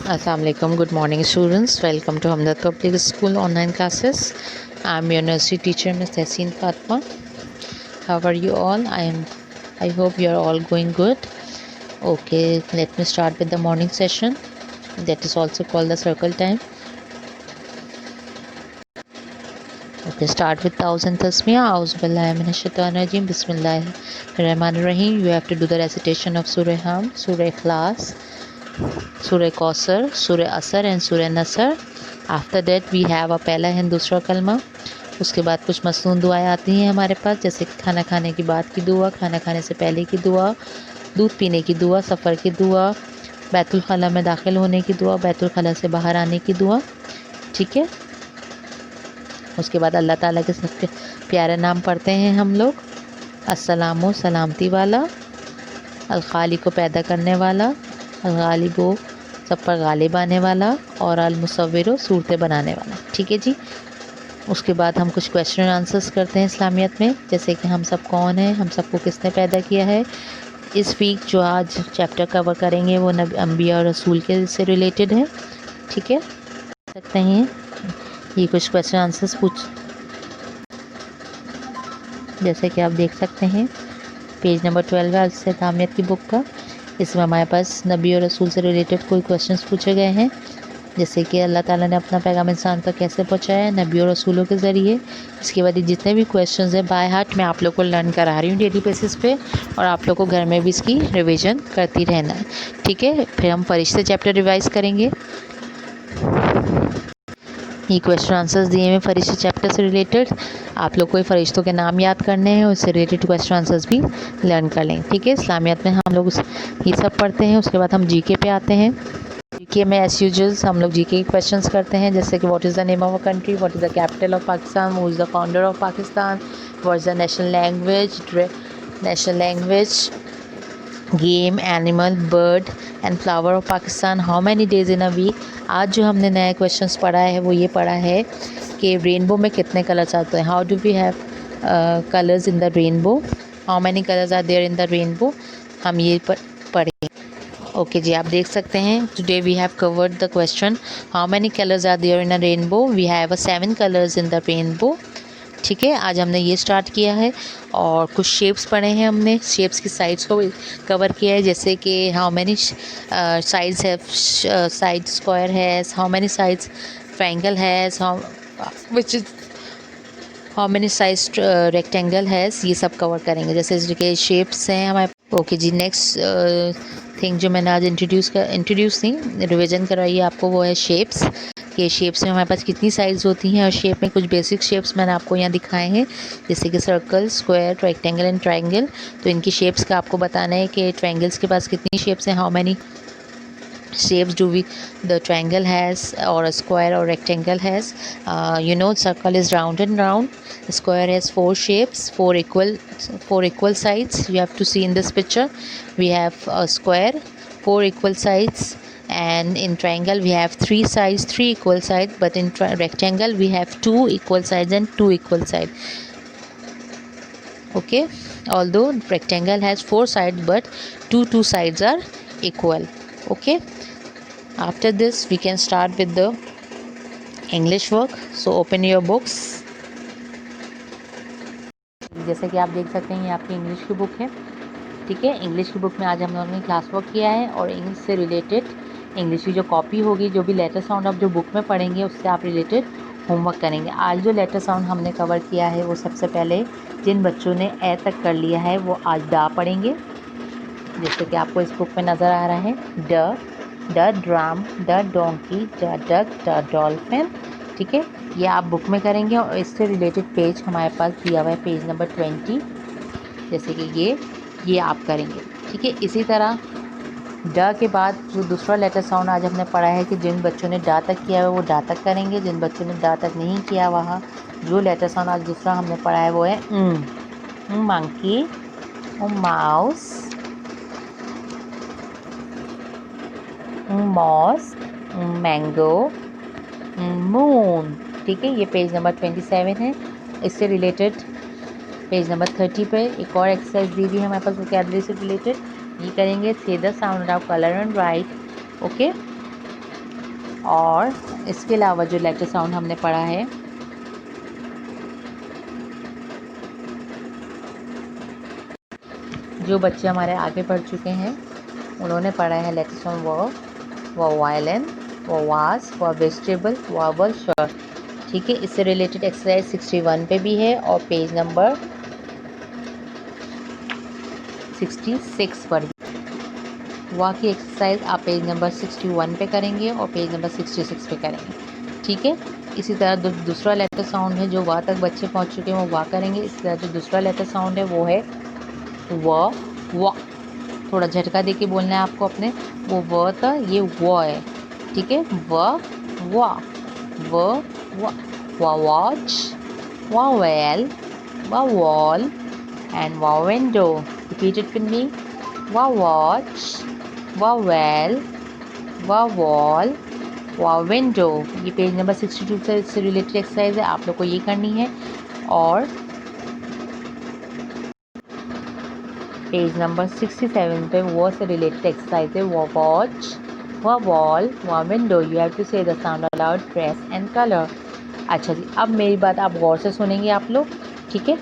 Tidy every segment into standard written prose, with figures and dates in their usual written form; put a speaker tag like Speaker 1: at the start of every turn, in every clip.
Speaker 1: Assalamualaikum. Good morning, students. Welcome to Hamdard Public School online classes. I'm your nursery teacher, Ms. Tehseen Fatma. How are you all? I hope you are all going good. Okay, let me start with the morning session. That is also called the circle time. Okay, start with thousand tasmiyah. Auzubillahi minash shaitanir rajim. Bismillahir rahim. You have to do the recitation of Surah Ham, Surah Ikhlas, Surah Kausar, Surah Asr and Surah Nasr. After that we have a पहला है दूसरा कलमा। उसके बाद कुछ मसनून दुआएं आती हैं हमारे पास, जैसे खाना खाने के बाद की दुआ, खाना खाने से पहले की दुआ, दूध पीने की दुआ, सफ़र की दुआ, बैतुल खला में दाखिल होने की दुआ, बैतुल खला से बाहर आने की दुआ। ठीक है, उसके बाद अल्लाह ताला के सबसे प्यारे नाम पढ़ते हैं हम लोग। अस्सलामु सलामती वाला, अल खालिक को पैदा करने वाला, अल गालिबो सब पर गालिब आने वाला, और अल मुसव्विरो सूरतें बनाने वाला। ठीक है जी। उसके बाद हम कुछ क्वेश्चन आंसर्स करते हैं इस्लामियत में, जैसे कि हम सब कौन हैं, हम सबको किसने पैदा किया है। इस वीक जो आज चैप्टर कवर करेंगे वो अंबिया और रसूल के से रिलेटेड है। ठीक है, सकते हैं ये कुछ क्वेश्चन आंसर्स जैसे कि आप देख सकते हैं पेज नंबर 12 है से तामियत की बुक का। इसमें हमारे पास नबी और रसूल से रिलेटेड कोई क्वेश्चंस पूछे गए हैं, जैसे कि अल्लाह ताला ने अपना पैगाम इंसान तक कैसे पहुंचाया, नबी और रसूलों के ज़रिए। इसके बाद जितने भी क्वेश्चंस हैं बाय हार्ट मैं आप लोग को लर्न करा रही हूँ डेली बेसिस पे, और आप लोग को घर में भी इसकी रिवीजन करती रहना है। ठीक है, फिर हम फरिश्ते चैप्टर रिवाइज़ करेंगे। ये क्वेश्चन आंसर्स दिए हुए फरिश्ते चैप्टर से रिलेटेड, आप लोग को फरिश्तों के नाम याद करने हैं, उससे रिलेटेड क्वेश्चन आंसर्स भी लर्न कर लेंगे। ठीक है, इस्लामियत में हम लोग ये सब पढ़ते हैं। उसके बाद हम जीके पे आते हैं। जीके में एज यूजुअल हम लोग जीके के क्वेश्चंस करते हैं, जैसे कि what is the name of a country, what is the capital of Pakistan, who is the founder of Pakistan, what is the national language, game, animal, bird and flower of Pakistan, how many days in a week. आज जो हमने नया questions पढ़ा है वो ये पढ़ा है कि रेनबो में कितने कलर्स आते हैं, how do we have colours in the rainbow, how many colours are there in the rainbow, हम ये पढ़ें। ओके जी, आप देख सकते हैं today we have covered the question how many colours are there in a rainbow, we have 7 colours in the rainbow. ठीक है, आज हमने ये स्टार्ट किया है, और कुछ शेप्स पढ़े हैं हमने, शेप्स की साइड्स को कवर किया है, जैसे कि हाउ मैनी साइड्स है, side square has, how many sides triangle has, which is how many size rectangle has, ये सब कवर करेंगे, जैसे कि शेप्स हैं हमारे। ओके जी, नेक्स्ट थिंग जो मैंने आज इंट्रोड्यूस नहीं रिवीजन करवाई है आपको, वो है शेप्स। कि शेप्स में हमारे पास कितनी साइज़ होती हैं, और शेप में कुछ बेसिक शेप्स मैंने आपको यहाँ दिखाए हैं, जैसे कि circle, square, rectangle and triangle. तो इनकी शेप्स का आपको बताना है कि ट्रायंगल्स के पास कितनी शेप्स हैं, how many shapes do we the triangle has, or a square or rectangle has. Circle is round and round, square has 4 shapes, four equal sides. You have to see in this picture we have a square, 4 equal sides, and in triangle we have 3 sides, 3 equal sides, but in rectangle we have 2 equal sides and 2 equal sides. Okay, although rectangle has 4 sides, but two sides are equal. Okay, after this we can start with the English work. So open your books. जैसे कि आप देख सकते हैं ये आपकी English की book है। ठीक है, इंग्लिश की बुक में आज हम लोगों ने क्लास वर्क किया है, और इंग्लिश से रिलेटेड इंग्लिश की जो कॉपी होगी, जो भी लेटर साउंड आप जो बुक में पढ़ेंगे उससे आप रिलेटेड होमवर्क करेंगे। आज जो लेटर साउंड हमने कवर किया है वो सबसे पहले जिन बच्चों ने ए तक कर लिया है वो आज डा पढ़ेंगे, जैसे कि आपको इस बुक में नज़र आ रहा है, the drum, the donkey, the duck, the dolphin. ठीक है, ये आप बुक में करेंगे, और इससे रिलेटेड पेज हमारे पास दिया हुआ है, पेज नंबर 20, जैसे कि ये आप करेंगे। ठीक है, इसी तरह ड के बाद जो दूसरा लेटर साउंड आज हमने पढ़ा है कि जिन बच्चों ने डा तक किया है वो डा तक करेंगे, जिन बच्चों ने डा तक नहीं किया वहाँ जो लेटर साउंड आज दूसरा हमने पढ़ा है वो है monkey, mouse, moss, mango, moon. ठीक है, ये पेज नंबर 27 है। इससे रिलेटेड पेज नंबर 30 पे एक और एक्सरसाइज दी हुई है हमारे पास वोकैबुलरी से रिलेटेड, ये करेंगे। से the sound of colour and right. Okay, और इसके अलावा जो लेटर साउंड हमने पढ़ा है, जो बच्चे हमारे आगे बढ़ चुके हैं उन्होंने पढ़ा है लेटर साउंड व वायलिन, व वास, व वेजिटेबल, वावल, शर्ट। ठीक है, इससे रिलेटेड एक्सरसाइज 61 पे भी है और पेज नंबर 66 पर भी। वाह की एक्सरसाइज आप पेज नंबर 61 पे करेंगे और पेज नंबर 66 पे करेंगे। ठीक है, इसी तरह दूसरा लेटर साउंड है जो वाह तक बच्चे पहुंच चुके हैं वो वाह करेंगे। इसी तरह जो दूसरा लेटर साउंड है वो है व। थोड़ा झटका दे के बोलना है आपको अपने, वो व था, ये वो है। ठीक है, व वॉच, व वेल, व वॉल एंड व window. Repeat it with me, व वॉच, व वेल, व वॉल, व विंडो। ये पेज नंबर 62 से रिलेटेड एक्सरसाइज है, आप लोग को ये करनी है। और पेज नंबर 67 पे वो से रिलेटेड एक्सरसाइज है, वो वॉच, व वॉल, व विंडो। यू हैव टू से the sound allowed, press and colour. अच्छा जी, अब मेरी बात आप गौर से सुनेंगे आप लोग। ठीक है,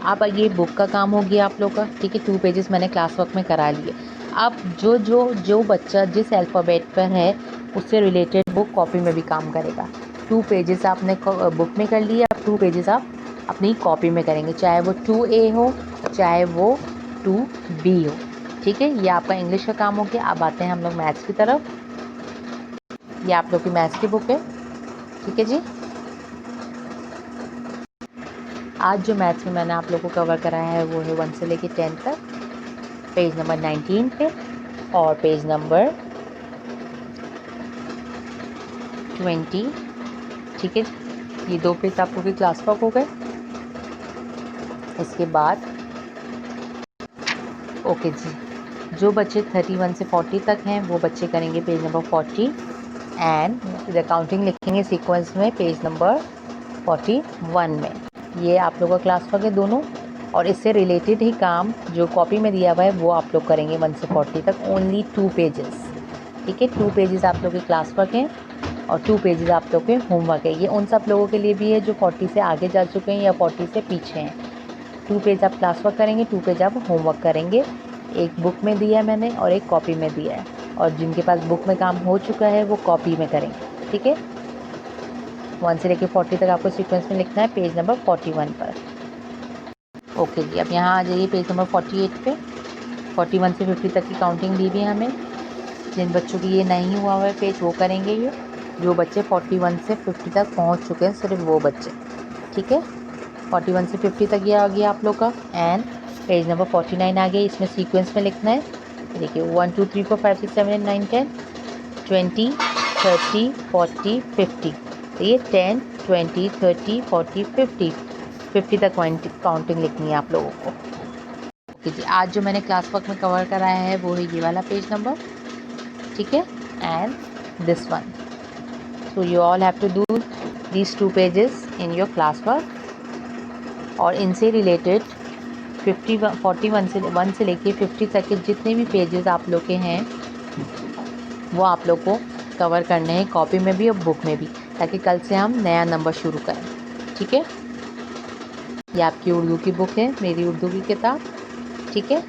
Speaker 1: आप ये बुक का काम हो गया आप लोग का। ठीक है, 2 पेजेस मैंने क्लास वर्क में करा लिए। अब जो बच्चा जिस अल्फ़ाबेट पर है उससे रिलेटेड बुक कॉपी में भी काम करेगा। 2 पेजेस आपने बुक में कर लिए, अब 2 पेजेस आप अपनी कॉपी में करेंगे, चाहे वो 2A हो चाहे वो 2B हो। ठीक है, ये आपका इंग्लिश का काम हो गया। अब आते हैं हम लोग मैथ्स की तरफ। ये आप लोग की मैथ्स की बुक है। ठीक है जी, आज जो मैथ्स में मैंने आप लोगों को कवर कराया है वो है 1 से लेके 10 तक, पेज नंबर 19 पे और पेज नंबर 20। ठीक है, ये 2 पेज आप लोगों की क्लास वर्क हो गए। इसके बाद ओके जी, जो बच्चे 31 से 40 तक हैं वो बच्चे करेंगे पेज नंबर 40 एंड काउंटिंग लिखेंगे सीक्वेंस में पेज नंबर 41 में। ये आप लोगों का क्लास वर्क है दोनों, और इससे रिलेटेड ही काम जो कॉपी में दिया हुआ है वो आप लोग करेंगे 1 से 40 तक, ओनली 2 पेजेस। ठीक है, 2 पेजेस आप लोग के क्लास वर्क हैं और 2 पेजेस आप लोग के होमवर्क है। ये उन सब लोगों के लिए भी है जो 40 से आगे जा चुके हैं या 40 से पीछे हैं। 2 पेज आप क्लास वर्क करेंगे, 2 पेज आप होमवर्क करेंगे। एक बुक में दिया है मैंने और एक कॉपी में दिया है, और जिनके पास बुक में काम हो चुका है वो कॉपी में करेंगे। ठीक है, 1 से लेकर 40 तक आपको सीक्वेंस में लिखना है पेज नंबर 41 पर। ओके जी, अब यहाँ आ जाइए पेज नंबर 48 पे। 41 से 50 तक की काउंटिंग दी हुई है हमें। जिन बच्चों की ये नहीं हुआ हुआ है पेज वो करेंगे ये, जो बच्चे 41 से 50 तक पहुँच चुके हैं सिर्फ वो बच्चे। ठीक है, 41 से 50 तक ये आ गया आप लोग का। एंड पेज नंबर 49 आ गया, इसमें सीक्वेंस में लिखना है। देखिए 1 2 3 4 5 6 7 8 9 10 20 30 40 50। तो ये 10 20 30 40 50 तक काउंटिंग लिखनी है आप लोगों को। ओके जी, आज जो मैंने क्लास वर्क में कवर कराया है वो है ये वाला पेज नंबर। ठीक है, and this one. So you all have to do these 2 pages in your class work. और इनसे रिलेटेड 41 से 1 से लेके 50 तक के जितने भी पेजेस आप लोग के हैं वो आप लोग को कवर करने हैं, कॉपी में भी और बुक में भी, ताकि कल से हम नया नंबर शुरू करें। ठीक है, ये आपकी उर्दू की बुक है, मेरी उर्दू की किताब। ठीक है,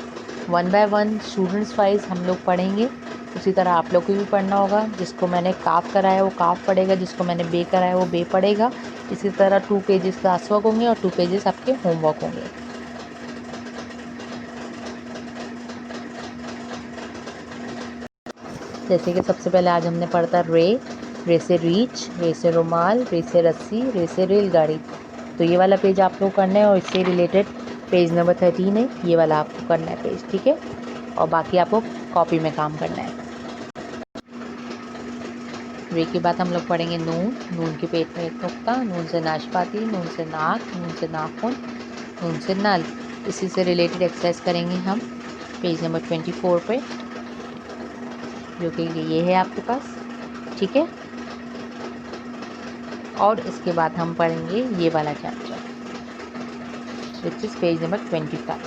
Speaker 1: 1 बाय 1 स्टूडेंट्स वाइज हम लोग पढ़ेंगे। उसी तरह आप लोग को भी पढ़ना होगा। जिसको मैंने काफ कराया वो काफ पढ़ेगा, जिसको मैंने बे कराया वो बे पढ़ेगा। इसी तरह 2 पेजेस क्लास वर्क होंगे और 2 पेजेस आपके होमवर्क होंगे। जैसे कि सबसे पहले आज हमने पढ़ा था रे से रीच, रे से रुमाल, रे से रस्सी, रे से रेलगाड़ी। तो ये वाला पेज आप लोग करना है और इससे रिलेटेड पेज नंबर 13 है, ये वाला आपको करना है पेज। ठीक है, और बाकी आपको कॉपी में काम करना है। रे के बाद हम लोग पढ़ेंगे नून, नून के पेट में एक नुक्ता, नून से नाशपाती, नून से नाक, नून से नाखून, नून से नल। इसी से रिलेटेड एक्सरसाइज करेंगे हम पेज नंबर 24 पे, जो कि ये है आपके पास। ठीक है, और इसके बाद हम पढ़ेंगे ये वाला chapter which is page number 25।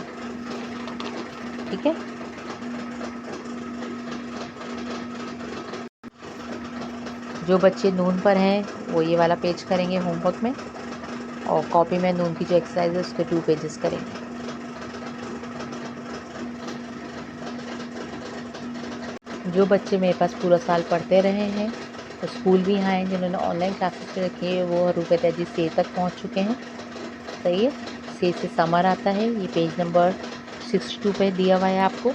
Speaker 1: ठीक है, जो बच्चे नून पर हैं वो ये वाला पेज करेंगे होमवर्क में, और कॉपी में नून की जो एक्सरसाइज है उसके 2 पेजेस करेंगे। जो बच्चे मेरे पास पूरा साल पढ़ते रहे हैं, तो स्कूल भी यहाँ हैं, जिन्होंने ऑनलाइन क्लासेस रखी है वो रूपे तैजी से तक पहुँच चुके हैं। सही है। से समर आता है, ये पेज नंबर 62 पे दिया हुआ है आपको,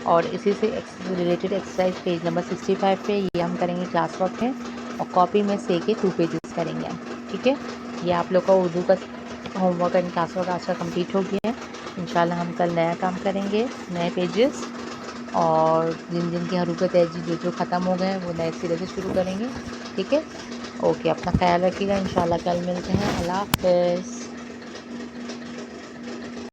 Speaker 1: और इसी से रिलेटेड एक्सरसाइज पेज नंबर 65 पे ये हम करेंगे क्लास वर्क में, और कॉपी में से के 2 पेजेस करेंगे हम। ठीक है। ये आप लोग का उर्दू का होमवर्क एंड क्लास वर्क आज का कंप्लीट हो गया है। इंशाल्लाह हम कल नया काम करेंगे, नए पेजेस, और जिन जिन की हरूफ तहजी जो ख़त्म हो गए हैं वो नए सिरे से शुरू करेंगे। ठीक है। ओके, अपना ख्याल रखिएगा। इंशाल्लाह कल मिलते हैं। अल्लाह हाफ़िज़।